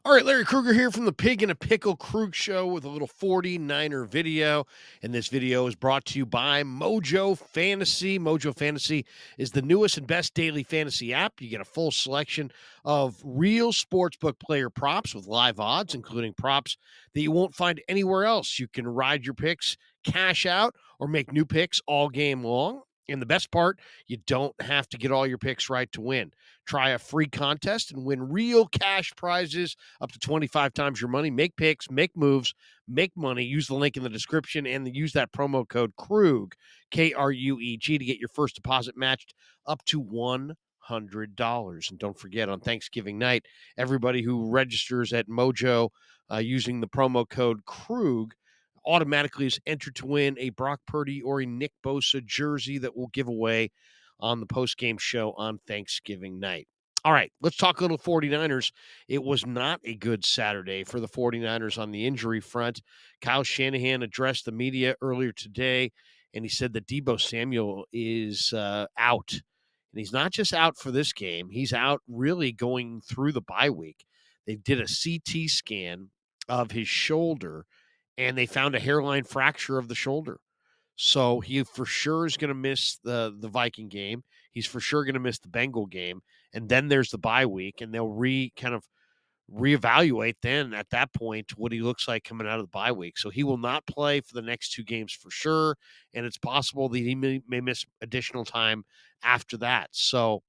All right, Larry Kruger here from the Pig and a Pickle Krug Show with a little 49er video. And this video is brought to you by Mojo Fantasy. Mojo Fantasy is the newest and best daily fantasy app. You get a full selection of real sportsbook player props with live odds, including props that you won't find anywhere else. You can ride your picks, cash out, or make new picks all game long. And the best part, you don't have to get all your picks right to win. Try a free contest and win real cash prizes up to 25 times your money. Make picks, make moves, make money. Use the link in the description and use that promo code KRUG, KRUEG, to get your first deposit matched up to $100. And don't forget, on Thanksgiving night, everybody who registers at Mojo using the promo code KRUG automatically is entered to win a Brock Purdy or a Nick Bosa jersey that we'll give away on the post-game show on Thanksgiving night. All right, let's talk a little 49ers. It was not a good Saturday for the 49ers on the injury front. Kyle Shanahan addressed the media earlier today, and he said that Deebo Samuel is out. And he's not just out for this game, he's out really going through the bye week. They did a CT scan of his shoulder, and they found a hairline fracture of the shoulder. So he for sure is going to miss the Viking game. He's for sure going to miss the Bengal game, and then there's the bye week, and they'll kind of reevaluate then at that point what he looks like coming out of the bye week. So he will not play for the next two games for sure, and it's possible that he may miss additional time after that. So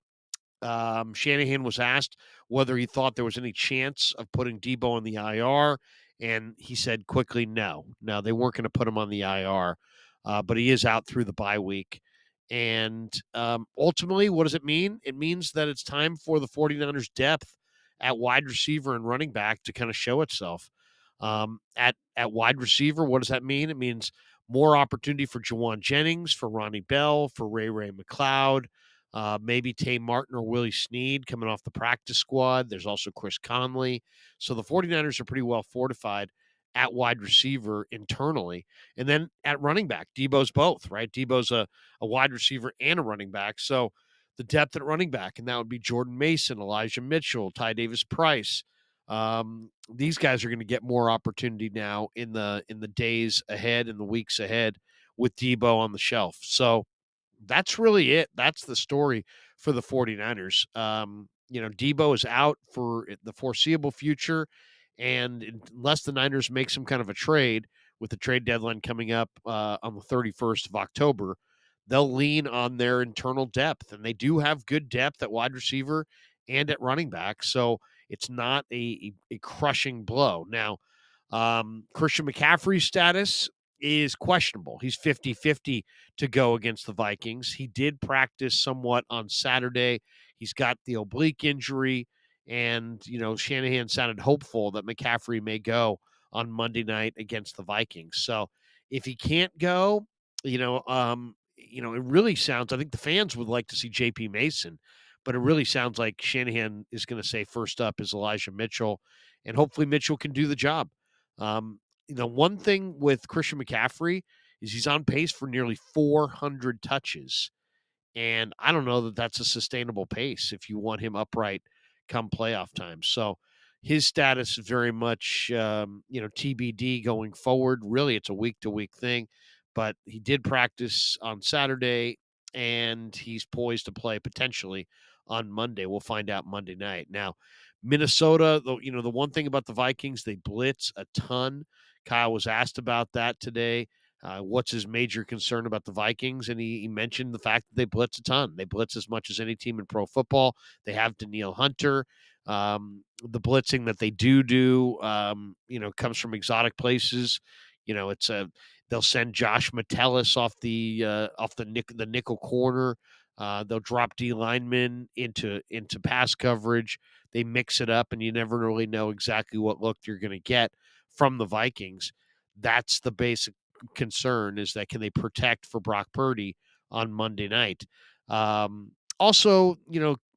Shanahan was asked whether he thought there was any chance of putting Deebo on the IR, and he said quickly, no, they weren't going to put him on the IR, but he is out through the bye week. And ultimately, what does it mean? It means that it's time for the 49ers depth at wide receiver and running back to kind of show itself. At wide receiver, what does that mean? It means more opportunity for Jawan Jennings, for Ronnie Bell, for Ray McLeod, maybe Tay Martin or Willie Snead coming off the practice squad. There's also Chris Conley. So the 49ers are pretty well fortified at wide receiver internally. And then at running back, Deebo's both, right? Deebo's a wide receiver and a running back. So the depth at running back, and that would be Jordan Mason, Elijah Mitchell, Ty Davis Price. These guys are going to get more opportunity now in the days ahead and the weeks ahead with Deebo on the shelf. So that's really it. That's the story for the 49ers. Deebo is out for the foreseeable future. And unless the Niners make some kind of a trade with the trade deadline coming up on the 31st of October, they'll lean on their internal depth. And they do have good depth at wide receiver and at running back. So it's not a crushing blow. Now, Christian McCaffrey's status is questionable. He's 50-50 to go against the Vikings. He did practice somewhat on Saturday. He's got the oblique injury, and Shanahan sounded hopeful that McCaffrey may go on Monday night against the Vikings. So if he can't go, it really sounds. I think the fans would like to see J.P. Mason, but it really sounds like Shanahan is going to say first up is Elijah Mitchell, and hopefully Mitchell can do the job. One thing with Christian McCaffrey is he's on pace for nearly 400 touches. And I don't know that that's a sustainable pace if you want him upright come playoff time. So his status is very much, TBD going forward. Really, it's a week to week thing. But he did practice on Saturday, and he's poised to play potentially on Monday. We'll find out Monday night. Now, Minnesota, the one thing about the Vikings, they blitz a ton. Kyle was asked about that today. What's his major concern about the Vikings? And he mentioned the fact that they blitz a ton. They blitz as much as any team in pro football. They have Danielle Hunter. The blitzing that they do, comes from exotic places. They'll send Josh Metellus off the nickel corner. They'll drop D linemen into pass coverage. They mix it up, and you never really know exactly what look you're going to get from the Vikings. That's the basic concern, is that can they protect for Brock Purdy on Monday night? Also,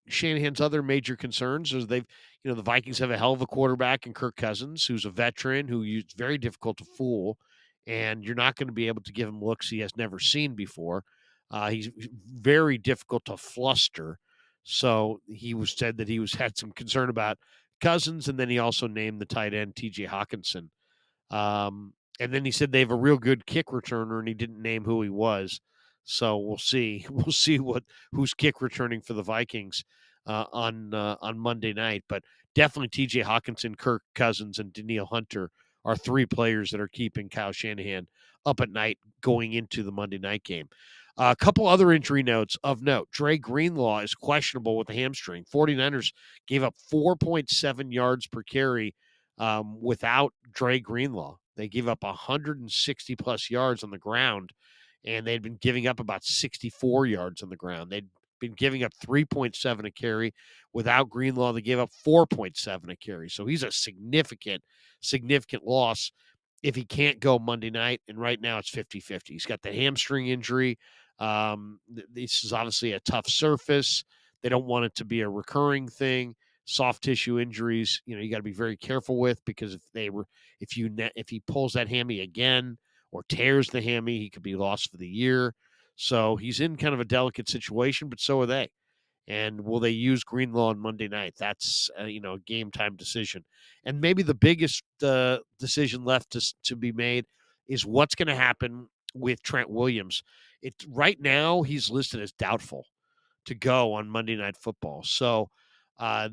Shanahan's other major concerns is the Vikings have a hell of a quarterback in Kirk Cousins, who's a veteran, who's very difficult to fool, and you're not going to be able to give him looks he has never seen before. He's very difficult to fluster. So he said that he had some concern about Cousins, and then he also named the tight end TJ Hawkinson. And then he said they have a real good kick returner, and he didn't name who he was. So we'll see. We'll see who's kick returning for the Vikings on Monday night. But definitely T.J. Hawkinson, Kirk Cousins, and Danielle Hunter are three players that are keeping Kyle Shanahan up at night going into the Monday night game. A couple other injury notes of note. Dre Greenlaw is questionable with a hamstring. 49ers gave up 4.7 yards per carry without Dre Greenlaw. They gave up 160 plus yards on the ground, and they'd been giving up about 64 yards on the ground. They'd been giving up 3.7 a carry. Without Greenlaw, they gave up 4.7 a carry. So he's a significant, significant loss if he can't go Monday night. And right now it's 50-50. He's got the hamstring injury. This is obviously a tough surface. They don't want it to be a recurring thing. Soft tissue injuries, you got to be very careful with, because if he pulls that hammy again or tears the hammy, he could be lost for the year. So he's in kind of a delicate situation, but so are they. And will they use Greenlaw on Monday night? That's a game time decision. And maybe the biggest decision left to be made is what's going to happen with Trent Williams. Right now he's listed as doubtful to go on Monday Night Football. So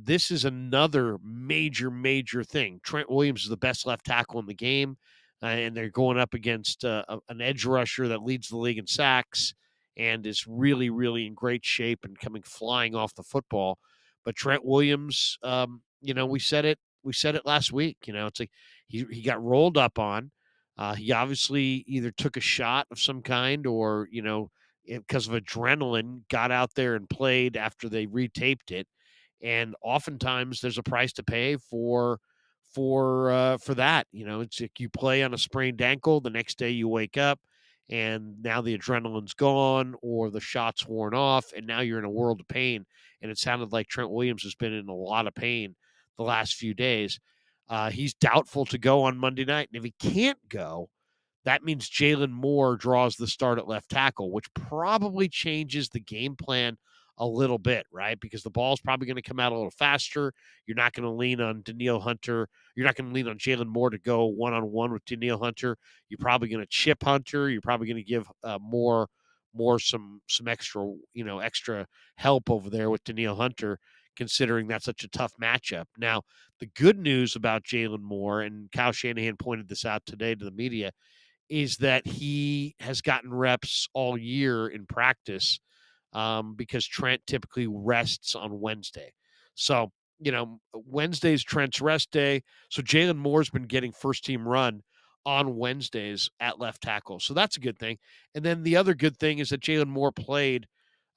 this is another major, major thing. Trent Williams is the best left tackle in the game, and they're going up against an edge rusher that leads the league in sacks and is really, really in great shape and coming flying off the football. But Trent Williams, we said it last week. It's like he got rolled up on. He obviously either took a shot of some kind or, because of adrenaline, got out there and played after they retaped it. And oftentimes there's a price to pay for that. It's like you play on a sprained ankle, the next day you wake up and now the adrenaline's gone or the shot's worn off, and now you're in a world of pain. And it sounded like Trent Williams has been in a lot of pain the last few days. He's doubtful to go on Monday night. And if he can't go, that means Jalen Moore draws the start at left tackle, which probably changes the game plan a little bit, right? Because the ball's probably going to come out a little faster. You're not going to lean on Danielle Hunter. You're not going to lean on Jalen Moore to go one-on-one with Danielle Hunter. You're probably going to chip Hunter. You're probably going to give more some extra, extra help over there with Danielle Hunter, considering that's such a tough matchup. Now, the good news about Jalen Moore, and Kyle Shanahan pointed this out today to the media, is that he has gotten reps all year in practice because Trent typically rests on Wednesday. So, Wednesday's Trent's rest day. So Jalen Moore's been getting first team run on Wednesdays at left tackle. So that's a good thing. And then the other good thing is that Jalen Moore played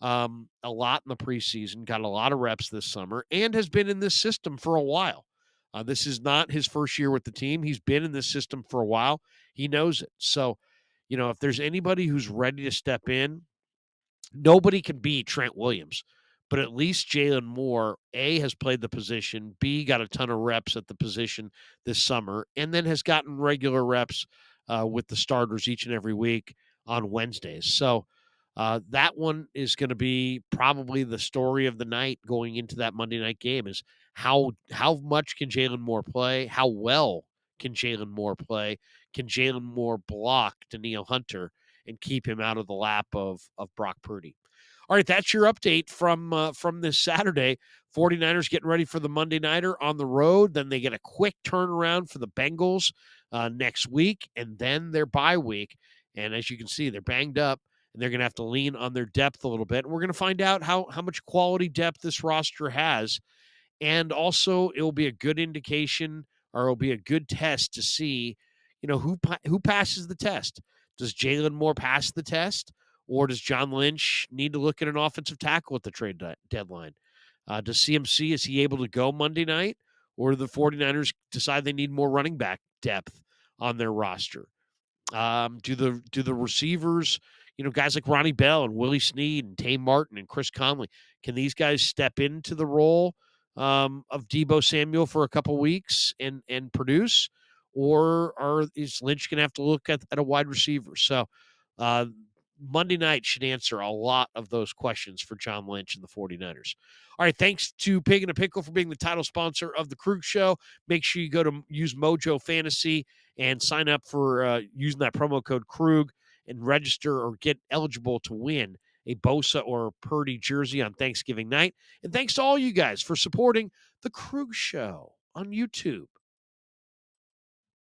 a lot in the preseason, got a lot of reps this summer, and has been in this system for a while. This is not his first year with the team. He's been in this system for a while. He knows it. So, if there's anybody who's ready to step in, nobody can beat Trent Williams, but at least Jalen Moore, A, has played the position, B, got a ton of reps at the position this summer, and then has gotten regular reps with the starters each and every week on Wednesdays. So that one is going to be probably the story of the night going into that Monday night game is how much can Jalen Moore play? How well can Jalen Moore play? Can Jalen Moore block Danielle Hunter and keep him out of the lap of Brock Purdy? All right, that's your update from this Saturday. 49ers getting ready for the Monday Nighter on the road. Then they get a quick turnaround for the Bengals next week, and then their bye week. And as you can see, they're banged up, and they're going to have to lean on their depth a little bit. And we're going to find out how much quality depth this roster has. And also, it will be a good indication, or it'll be a good test to see, who passes the test. Does Jalen Moore pass the test, or does John Lynch need to look at an offensive tackle at the trade deadline? Does CMC, is he able to go Monday night, or do the 49ers decide they need more running back depth on their roster? Do the receivers, guys like Ronnie Bell and Willie Snead and Tay Martin and Chris Conley, can these guys step into the role of Deebo Samuel for a couple weeks and produce, or is Lynch going to have to look at a wide receiver? So Monday night should answer a lot of those questions for John Lynch and the 49ers. All right, thanks to Pig and a Pickle for being the title sponsor of the Krug Show. Make sure you go to use Mojo Fantasy and sign up for using that promo code Krug and register or get eligible to win a Bosa or Purdy jersey on Thanksgiving night. And thanks to all you guys for supporting the Krug Show on YouTube.